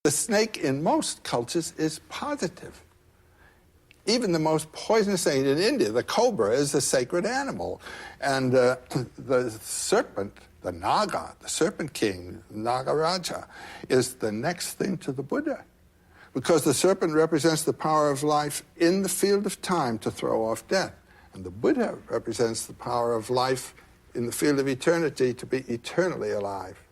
The snake in most cultures is positive. Even the most poisonous snake in India, the cobra, is a sacred animal. And the serpent, the Naga, the serpent king, Nagaraja, is the next thing to the Buddha. Because the serpent represents the power of life in the field of time to throw off death. And the Buddha represents the power of life in the field of eternity to be eternally alive.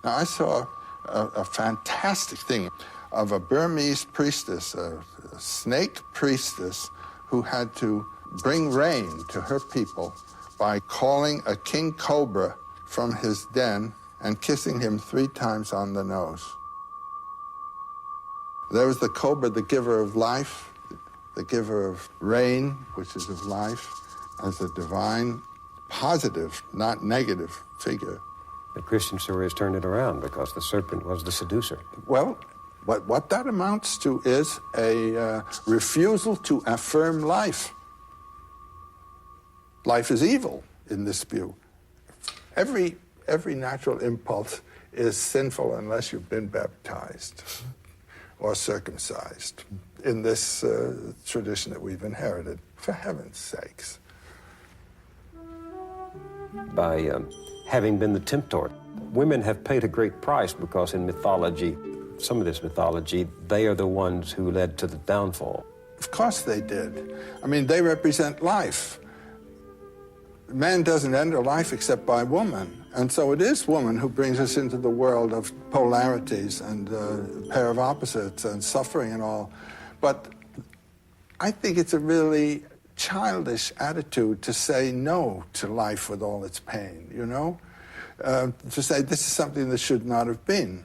Now, I saw a fantastic thing of a Burmese priestess, a snake priestess, who had to bring rain to her people by calling a king cobra from his den and kissing him 3 times on the nose. There was the cobra, the giver of life, the giver of rain, which is of life, as a divine, positive, not negative figure. The Christian story has turned it around because the serpent was the seducer. Well, what that amounts to is a refusal to affirm life. Life is evil in this view. Every natural impulse is sinful unless you've been baptized or circumcised in this tradition that we've inherited, for heaven's sakes. By having been the tempter, women have paid a great price because in mythology, some of this mythology, they are the ones who led to the downfall. Of course they did. I mean, they represent life. Man doesn't enter life except by woman. And so it is woman who brings us into the world of polarities and a pair of opposites and suffering and all. But I think it's a really childish attitude to say no to life with all its pain, you know? To say this is something that should not have been.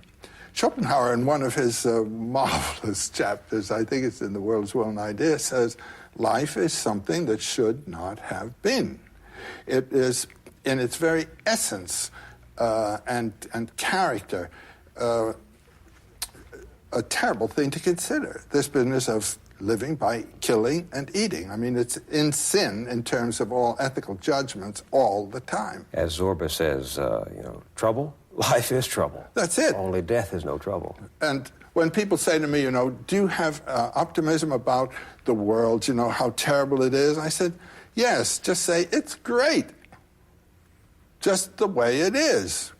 Schopenhauer, in one of his marvelous chapters, I think it's in The World's Will and Idea, says, life is something that should not have been. It is, in its very essence and character, a terrible thing to consider. This business of living by killing and eating. I mean, it's in sin in terms of all ethical judgments all the time. As Zorba says, trouble? Life is trouble. That's it. Only death is no trouble. And when people say to me, do you have optimism about the world, how terrible it is? I said, yes, just say, it's great. Just the way it is.